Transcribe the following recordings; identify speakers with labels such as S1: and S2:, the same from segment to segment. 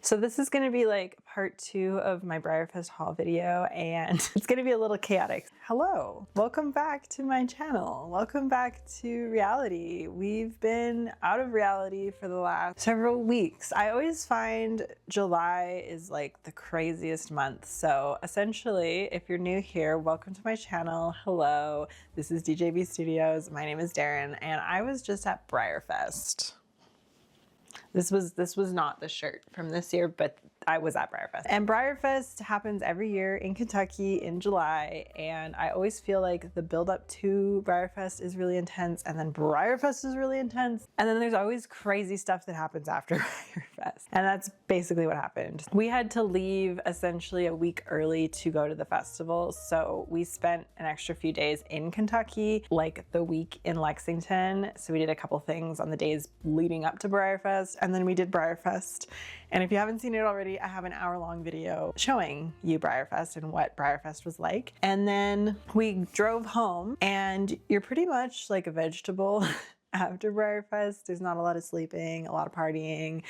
S1: So this is gonna be like part 2 of my BREYERFEST haul video, and it's gonna be a little chaotic. Hello, welcome back to my channel. Welcome back to reality. We've been out of reality for the last several weeks. I always find July is like the craziest month. So essentially, if you're new here, welcome to my channel. Hello, this is DeeJayBe Studios. My name is Daryn, and I was just at BREYERFEST. This was not the shirt from this year, but I was at BREYERFEST. And BREYERFEST happens every year in Kentucky in July, and I always feel like the build up to BREYERFEST is really intense, and then BREYERFEST is really intense, and then there's always crazy stuff that happens after BREYERFEST. And that's basically what happened. We had to leave essentially a week early to go to the festival, so we spent an extra few days in Kentucky, like the week in Lexington. So we did a couple things on the days leading up to BREYERFEST, and then we did BREYERFEST. And if you haven't seen it already, I have an hour-long video showing you BREYERFEST and what BREYERFEST was like. And then we drove home, and you're pretty much like a vegetable after BREYERFEST. There's not a lot of sleeping, a lot of partying,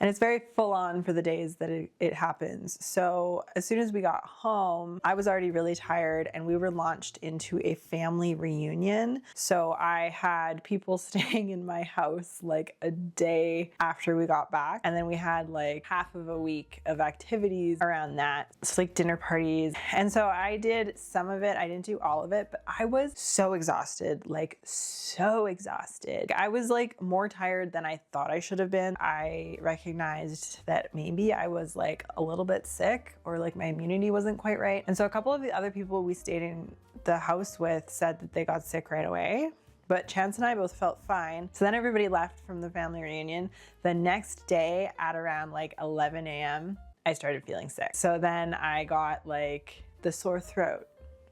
S1: and it's very full on for the days that it happens. So as soon as we got home, I was already really tired, and we were launched into a family reunion. So I had people staying in my house like a day after we got back, and then we had like half of a week of activities around that. It's like dinner parties. And so I did some of it. I didn't do all of it, but I was so exhausted, like so exhausted. I was like more tired than I thought I should have been. I recognized that maybe I was like a little bit sick, or like my immunity wasn't quite right. And so a couple of the other people we stayed in the house with said that they got sick right away. But Chance and I both felt fine. So then everybody left from the family reunion. The next day at around like 11 a.m., I started feeling sick. So then I got like the sore throat,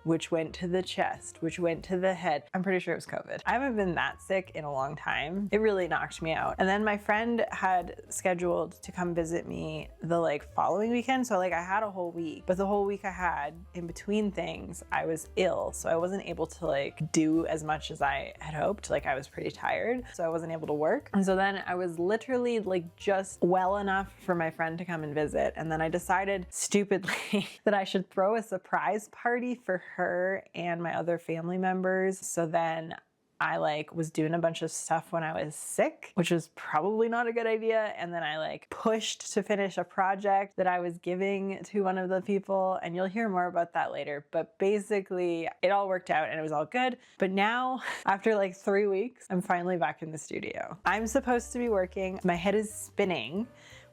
S1: which went to the chest, which went to the head. I'm pretty sure it was COVID. I haven't been that sick in a long time. It really knocked me out. And then my friend had scheduled to come visit me the like following weekend. So like I had a whole week, but the whole week I had in between things, I was ill. So I wasn't able to like do as much as I had hoped. Like I was pretty tired, so I wasn't able to work. And so then I was literally like just well enough for my friend to come and visit. And then I decided stupidly that I should throw a surprise party for her and my other family members. So then I like was doing a bunch of stuff when I was sick, which was probably not a good idea. And then I like pushed to finish a project that I was giving to one of the people, and you'll hear more about that later. But basically it all worked out and it was all good. But now after like 3 weeks, I'm finally back in the studio. I'm supposed to be working. My head is spinning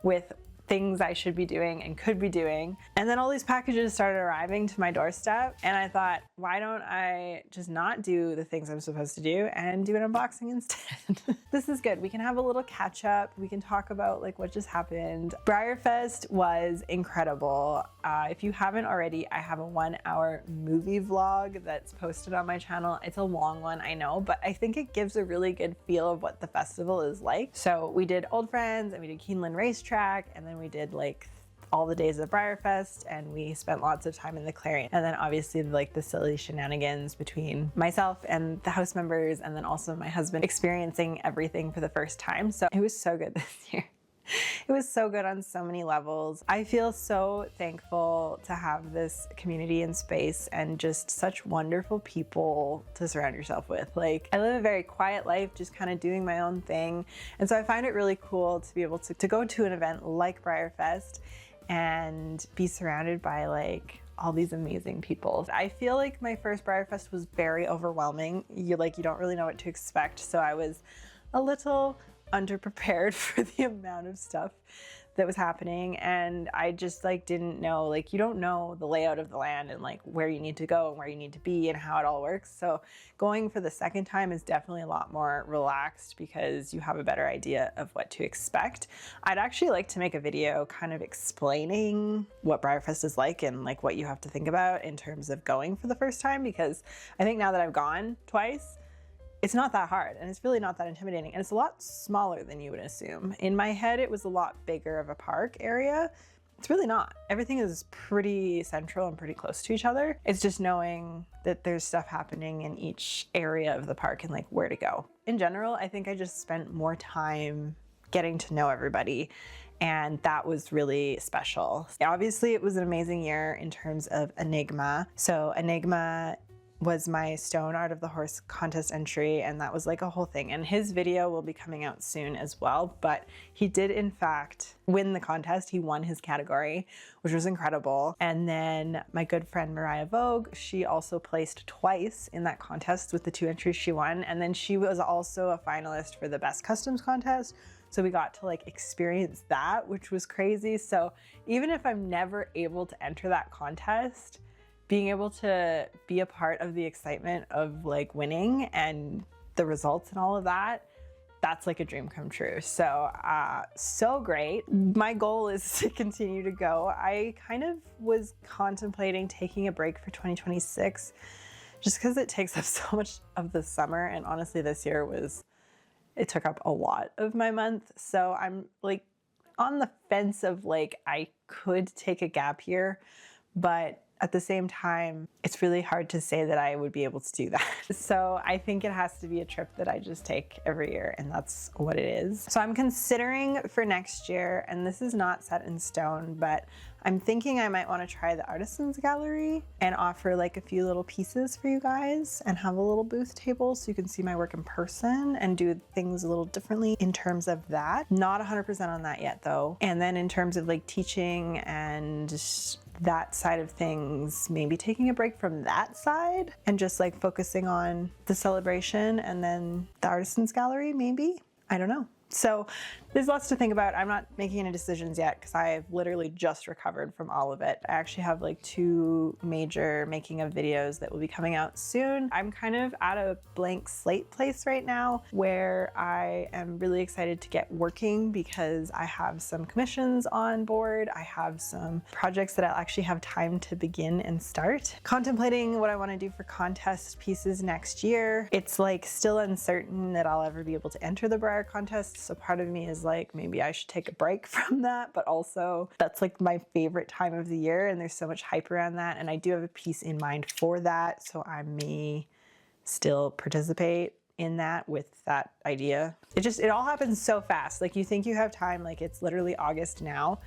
S1: with things I should be doing and could be doing. And then all these packages started arriving to my doorstep, and I thought, why don't I just not do the things I'm supposed to do and do an unboxing instead? This is good. We can have a little catch up. We can talk about like what just happened. BREYERFEST was incredible. If you haven't already, I have a 1-hour movie vlog that's posted on my channel. It's a long one, I know, but I think it gives a really good feel of what the festival is like. So we did Old Friends, and we did Keeneland Racetrack, and then we did like all the days of BREYERFEST, and we spent lots of time in the Clarion. And then obviously like the silly shenanigans between myself and the house members, and then also my husband experiencing everything for the first time. So it was so good this year. It was so good on so many levels. I feel so thankful to have this community and space and just such wonderful people to surround yourself with. Like, I live a very quiet life, just kind of doing my own thing. And so I find it really cool to be able to go to an event like BREYERFEST and be surrounded by like all these amazing people. I feel like my first BREYERFEST was very overwhelming. You don't really know what to expect. So I was a little underprepared for the amount of stuff that was happening, and I just like didn't know, like you don't know the layout of the land and like where you need to go and where you need to be and how it all works. So going for the second time is definitely a lot more relaxed because you have a better idea of what to expect. I'd actually like to make a video kind of explaining what BREYERFEST is like and like what you have to think about in terms of going for the first time, because I think now that I've gone twice, it's not that hard, and it's really not that intimidating, and it's a lot smaller than you would assume. In my head, it was a lot bigger of a park area. It's really not. Everything is pretty central and pretty close to each other. It's just knowing that there's stuff happening in each area of the park and like where to go. In general, I think I just spent more time getting to know everybody and that was really special. Obviously, it was an amazing year in terms of Enigma. So Enigma was my Stone Art of the Horse contest entry, and that was like a whole thing. And his video will be coming out soon as well, but he did in fact win the contest. He won his category, which was incredible. And then my good friend Mariah Vogue, she also placed twice in that contest with the 2 entries she won. And then she was also a finalist for the Best Customs contest. So we got to like experience that, which was crazy. So even if I'm never able to enter that contest, being able to be a part of the excitement of like winning and the results and all of that, that's like a dream come true. So, so great. My goal is to continue to go. I kind of was contemplating taking a break for 2026 just because it takes up so much of the summer. And honestly, this year it took up a lot of my month. So I'm like on the fence of like, I could take a gap year, but at the same time, it's really hard to say that I would be able to do that. So I think it has to be a trip that I just take every year, and that's what it is. So I'm considering for next year, and this is not set in stone, but I'm thinking I might want to try the Artisans Gallery and offer like a few little pieces for you guys and have a little booth table so you can see my work in person and do things a little differently in terms of that. Not 100% on that yet though. And then in terms of like teaching and that side of things, maybe taking a break from that side and just like focusing on the celebration and then the Artisans Gallery, maybe. I don't know. So there's lots to think about. I'm not making any decisions yet because I've literally just recovered from all of it. I actually have like 2 major making of videos that will be coming out soon. I'm kind of at a blank slate place right now where I am really excited to get working because I have some commissions on board. I have some projects that I'll actually have time to begin and start. Contemplating what I want to do for contest pieces next year. It's like still uncertain that I'll ever be able to enter the Breyer contest. So part of me is like, maybe I should take a break from that, but also that's like my favorite time of the year and there's so much hype around that. And I do have a piece in mind for that. So I may still participate in that with that idea. It all happens so fast. Like you think you have time, like it's literally August now.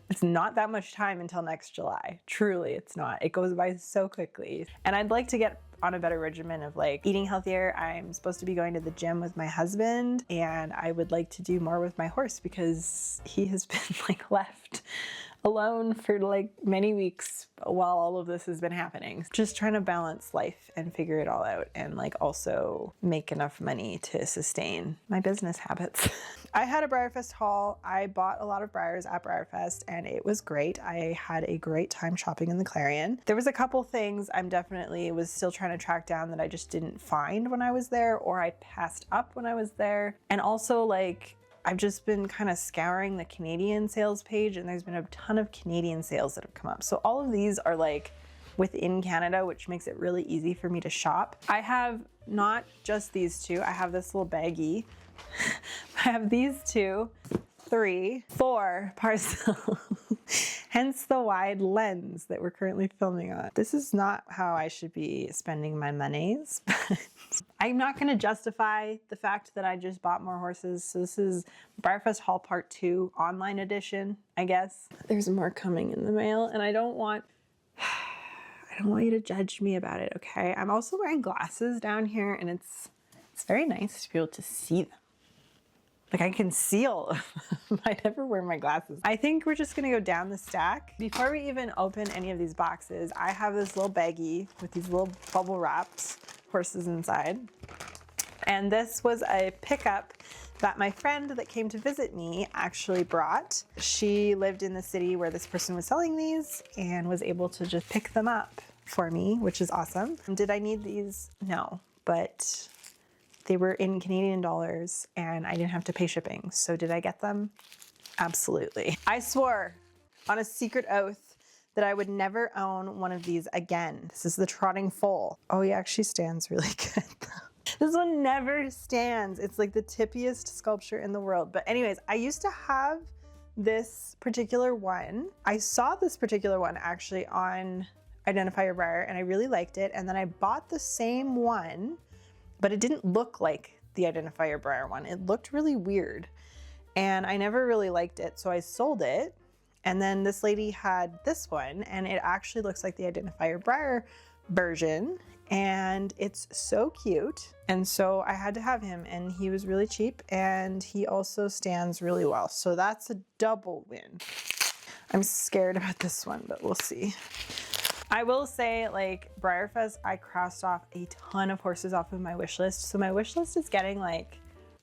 S1: It's not that much time until next July. Truly, it's not. It goes by so quickly. And I'd like to get on a better regimen of like eating healthier. I'm supposed to be going to the gym with my husband and I would like to do more with my horse because he has been like left alone for like many weeks while all of this has been happening. Just trying to balance life and figure it all out and like also make enough money to sustain my business habits. I had a BREYERFEST haul. I bought a lot of Breyers at BREYERFEST and it was great. I had a great time shopping in the Clarion. There was a couple things I'm definitely was still trying to track down that I just didn't find when I was there or I passed up when I was there. And also like I've just been kind of scouring the Canadian sales page and there's been a ton of Canadian sales that have come up. So all of these are like within Canada, which makes it really easy for me to shop. I have not just these 2. I have this little baggie. I have these 2, 3, 4 parcels. Hence the wide lens that we're currently filming on. This is not how I should be spending my monies, but I'm not going to justify the fact that I just bought more horses. So this is BREYERFEST Haul Part 2 online edition, I guess. There's more coming in the mail and I don't want you to judge me about it, okay? I'm also wearing glasses down here and it's very nice to be able to see them. Like I can see all of them. I never wear my glasses. I think we're just gonna go down the stack. Before we even open any of these boxes, I have this little baggie with these little bubble wraps, horses inside. And this was a pickup that my friend that came to visit me actually brought. She lived in the city where this person was selling these and was able to just pick them up for me, which is awesome. Did I need these? No, but they were in Canadian dollars and I didn't have to pay shipping. So did I get them? Absolutely. I swore on a secret oath that I would never own one of these again. This is the trotting foal. Oh, he actually stands really good though. This one never stands. It's like the tippiest sculpture in the world. But anyways, I used to have this particular one. I saw this particular one actually on Identify Your Breyer and I really liked it. And then I bought the same one, but it didn't look like the Identify Your Breyer one. It looked really weird. and I never really liked it, so I sold it. And then this lady had this one, and it actually looks like the Identifier Breyer version, and it's so cute. And so I had to have him, and he was really cheap, and he also stands really well. So that's a double win. I'm scared about this one, but we'll see. I will say, like, BREYERFEST, I crossed off a ton of horses off of my wish list. So my wish list is getting like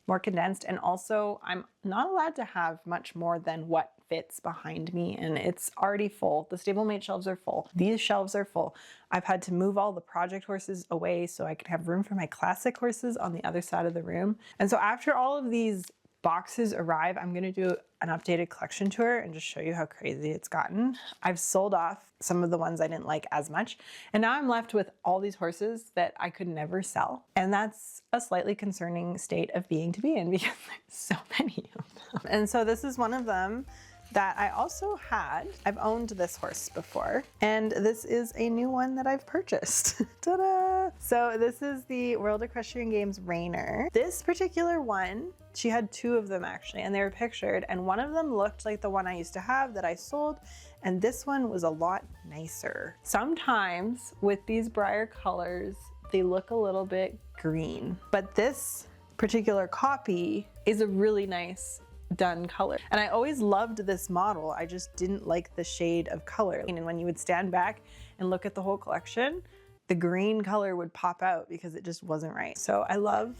S1: more condensed, and also I'm not allowed to have much more than what fits behind me, and it's already full. The stablemate shelves are full. These shelves are full. I've had to move all the project horses away so I can have room for my classic horses on the other side of the room. And so after all of these boxes arrive, I'm gonna do an updated collection tour and just show you how crazy it's gotten. I've sold off some of the ones I didn't like as much, and now I'm left with all these horses that I could never sell. And that's a slightly concerning state of being to be in because there's so many of them. And so this is one of them that I also had. I've owned this horse before, and this is a new one that I've purchased. Ta-da! So this is the World Equestrian Games Rainer. This particular one, she had two of them actually, and they were pictured, and one of them looked like the one I used to have that I sold, and this one was a lot nicer. Sometimes with these Breyer colors, they look a little bit green, but this particular copy is a really nice done color. And I always loved this model, I just didn't like the shade of color. And when you would stand back and look at the whole collection, the green color would pop out because it just wasn't right. So I love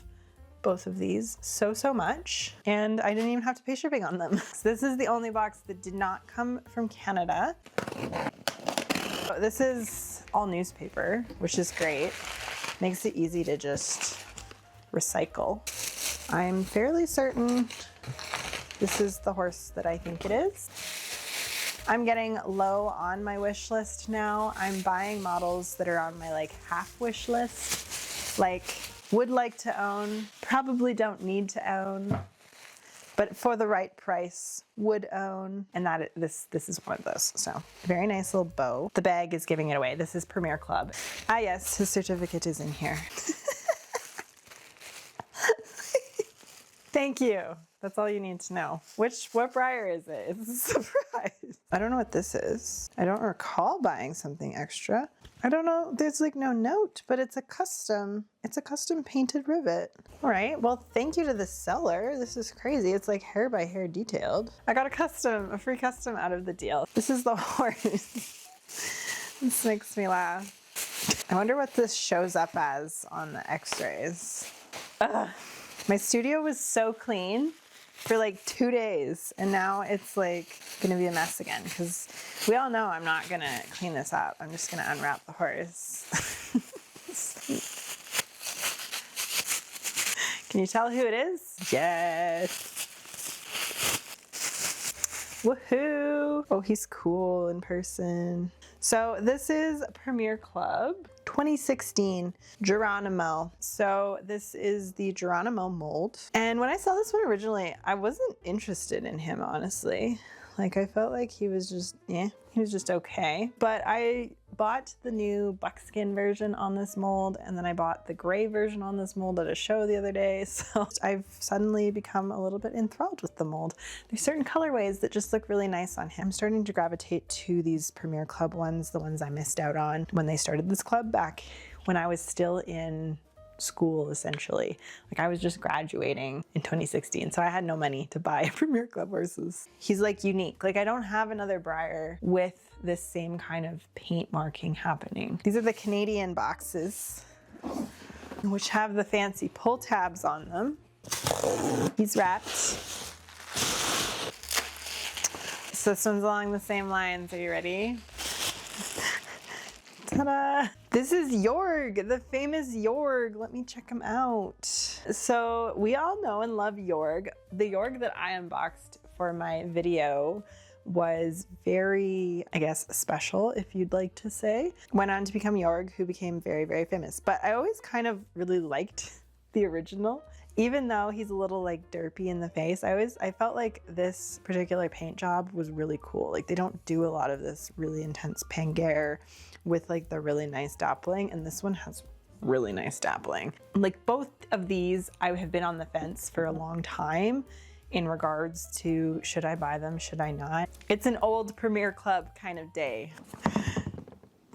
S1: both of these so much, and I didn't even have to pay shipping on them. So this is the only box that did not come from Canada. So this is all newspaper, which is great. Makes it easy to just recycle. I'm fairly certain this is the horse that I think it is. I'm getting low on my wish list now. I'm buying models that are on my like half wish list, like would like to own, probably don't need to own, but for the right price would own. And this is one of those. So very nice little bow. The bag is giving it away. This is Premier Club. Ah yes, his certificate is in here. Thank you. That's all you need to know. What Breyer is it? It's a surprise. I don't know what this is. I don't recall buying something extra. I don't know, there's like no note, but it's a custom painted rivet. All right, well, thank you to the seller. This is crazy. It's like hair by hair detailed. I got a free custom out of the deal. This is the horse. This makes me laugh. I wonder what this shows up as on the x-rays. Ugh. My studio was so clean for like 2 days, and now it's like gonna be a mess again because we all know I'm not gonna clean this up. I'm just gonna unwrap the horse. Can you tell who it is? Yes. Woohoo! Oh, he's cool in person. So this is Premier Club 2016 Geronimo. So this is the Geronimo mold. And when I saw this one originally, I wasn't interested in him, honestly. Like I felt like he was just, he was just okay. But I bought the new buckskin version on this mold, and then I bought the gray version on this mold at a show the other day. So I've suddenly become a little bit enthralled with the mold. There's certain colorways that just look really nice on him. I'm starting to gravitate to these Premier Club ones, the ones I missed out on when they started this club back when I was still in school, essentially. Like I was just graduating in 2016, so I had no money to buy Premier Club horses. He's like unique. Like I don't have another Breyer with this same kind of paint marking happening. These are the Canadian boxes, which have the fancy pull tabs on them. He's wrapped. So this one's along the same lines. Are you ready? Ta-da! This is Jorg, the famous Jorg. Let me check him out. So we all know and love Jorg. The Jorg that I unboxed for my video was very, I guess, special, if you'd like to say. Went on to become Jorg, who became very, very famous. But I always kind of really liked the original. Even though he's a little like derpy in the face, I felt like this particular paint job was really cool. Like they don't do a lot of this really intense Pangair with like the really nice dappling, and this one has really nice dappling. Like both of these, I have been on the fence for a long time in regards to should I buy them, should I not. It's an old Premier Club kind of day.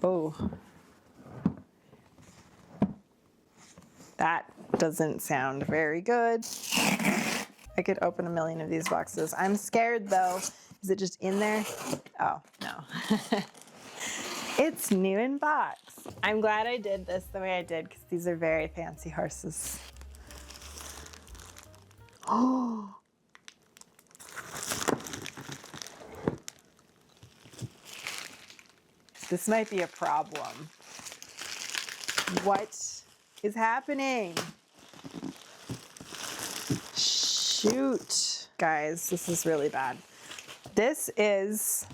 S1: Oh. That doesn't sound very good. I could open a million of these boxes. I'm scared though. Is it just in there? Oh, no. It's new in box. I'm glad I did this the way I did because these are very fancy horses. Oh. This might be a problem. What is happening? Shoot. Guys, this is really bad. This is...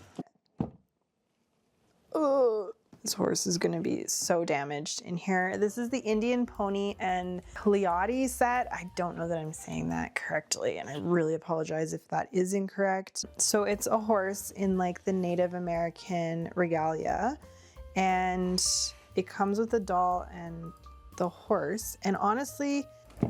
S1: Oh, this horse is gonna be so damaged in here. This is the Indian Pony and Pleiade set. I don't know that I'm saying that correctly, and I really apologize if that is incorrect. So it's a horse in like the Native American regalia, and it comes with the doll and the horse. And honestly,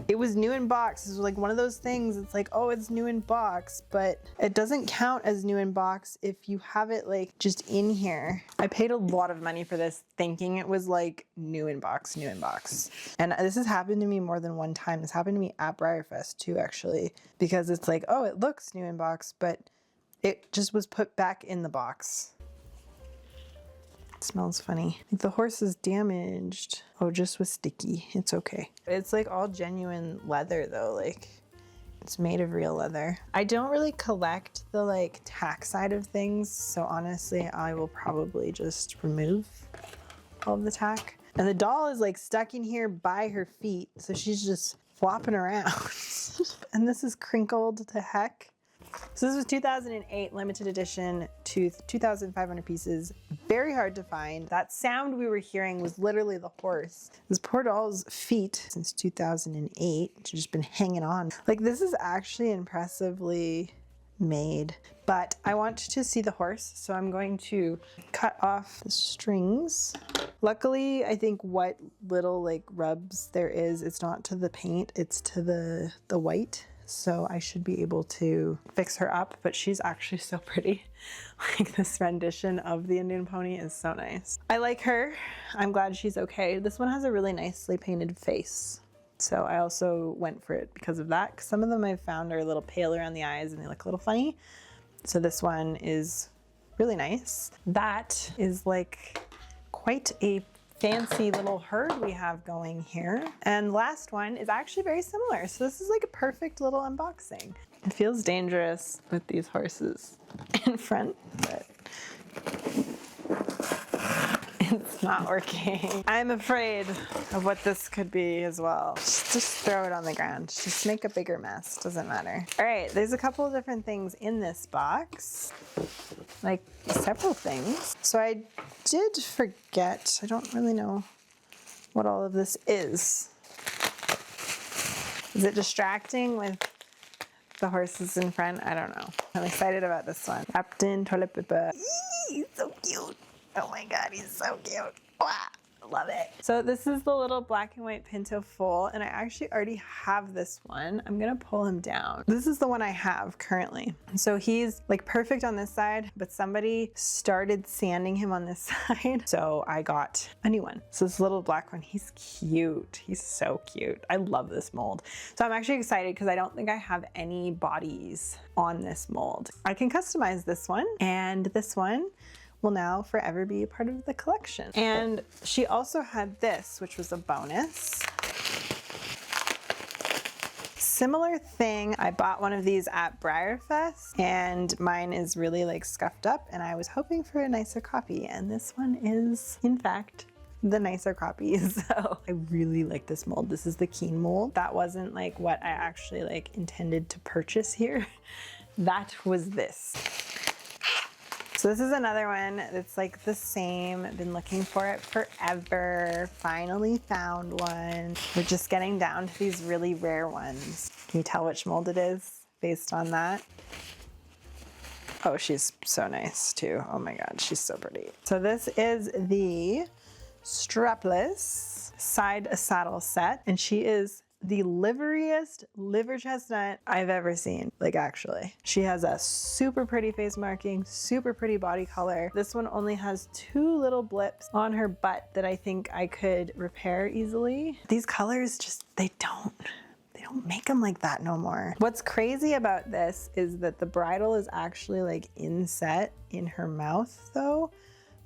S1: it was new in box. It was like one of those things, it's like, oh, it's new in box, but it doesn't count as new in box if you have it like just in here. I paid a lot of money for this thinking it was like new in box, new in box. And this has happened to me more than one time. This happened to me at BREYERFEST too, actually, because it's like, oh, it looks new in box, but it just was put back in the box. Smells funny. I think the horse is damaged. Oh, just was sticky. It's okay. It's like all genuine leather though, like it's made of real leather. I don't really collect the like tack side of things, so honestly I will probably just remove all of the tack. And the doll is like stuck in here by her feet, so she's just flopping around. And this is crinkled to heck. So this was 2008 limited edition to 2,500 pieces. Very hard to find. That sound we were hearing was literally the horse. This poor doll's feet since 2008. She's just been hanging on. Like, this is actually impressively made, but I want to see the horse, so I'm going to cut off the strings. Luckily, I think what little like rubs there is, it's not to the paint, it's to the white. So I should be able to fix her up, but she's actually so pretty. Like, this rendition of the Indian Pony is so nice. I like her. I'm glad she's okay. This one has a really nicely painted face, so I also went for it because of that. Some of them I've found are a little pale around the eyes and they look a little funny. So this one is really nice. That is like quite a fancy little herd we have going here. And last one is actually very similar. So this is like a perfect little unboxing. It feels dangerous with these horses in front, but it's not working. I'm afraid of what this could be as well. Just throw it on the ground. Just make a bigger mess, doesn't matter. All right, there's a couple of different things in this box, like several things. So I did forget, I don't really know what all of this is. Is it distracting with the horses in front? I don't know. I'm excited about this one. Captain Toilet Paper. He's so cute. Oh my God, he's so cute. Wow, love it. So this is the little black and white Pinto foal, and I actually already have this one. I'm gonna pull him down. This is the one I have currently. So he's like perfect on this side, but somebody started sanding him on this side. So I got a new one. So this little black one, he's cute. He's so cute. I love this mold. So I'm actually excited because I don't think I have any bodies on this mold. I can customize this one, and this one will now forever be a part of the collection. And she also had this, which was a bonus. Similar thing, I bought one of these at BREYERFEST, and mine is really like scuffed up, and I was hoping for a nicer copy, and this one is, in fact, the nicer copy. So I really like this mold. This is the Keen mold. That wasn't like what I actually like intended to purchase here. That was this. So this is another one that's like the same. I've been looking for it forever. Finally found one. We're just getting down to these really rare ones. Can you tell which mold it is based on that? Oh, she's so nice too. Oh my God, she's so pretty. So this is the strapless side saddle set, and she is the liveriest liver chestnut I've ever seen. Like, actually. She has a super pretty face marking, super pretty body color. This one only has 2 little blips on her butt that I think I could repair easily. These colors just, they don't make them like that no more. What's crazy about this is that the bridle is actually like inset in her mouth though,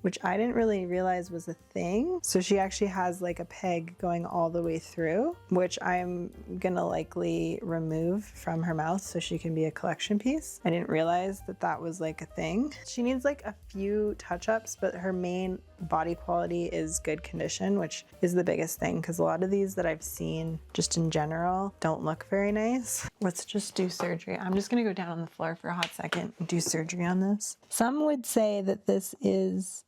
S1: which I didn't really realize was a thing. So she actually has like a peg going all the way through, which I'm gonna likely remove from her mouth so she can be a collection piece. I didn't realize that that was like a thing. She needs like a few touch-ups, but her main body quality is good condition, which is the biggest thing, because a lot of these that I've seen just in general don't look very nice. Let's just do surgery. I'm just gonna go down on the floor for a hot second and do surgery on this. Some would say that this is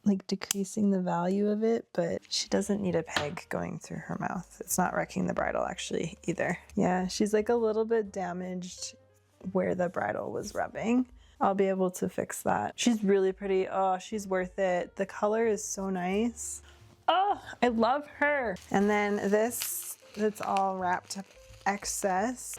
S1: like decreasing the value of it, but she doesn't need a peg going through her mouth. It's not wrecking the bridle actually either. Yeah, she's like a little bit damaged where the bridle was rubbing. I'll be able to fix that. She's really pretty. Oh, she's worth it. The color is so nice. Oh, I love her. And then this that's all wrapped up excess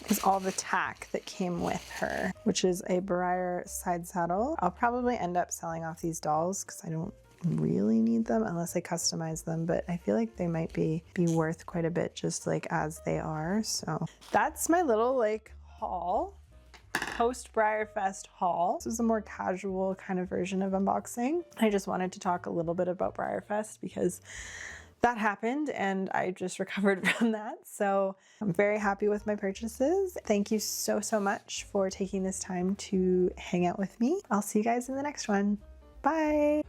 S1: is all the tack that came with her, which is a Breyer side saddle. I'll probably end up selling off these dolls because I don't really need them unless I customize them, but I feel like they might be worth quite a bit just like as they are. So that's my little like haul. Post-Brierfest haul. This was a more casual kind of version of unboxing. I just wanted to talk a little bit about BREYERFEST because that happened and I just recovered from that. So I'm very happy with my purchases. Thank you so much for taking this time to hang out with me. I'll see you guys in the next one. Bye.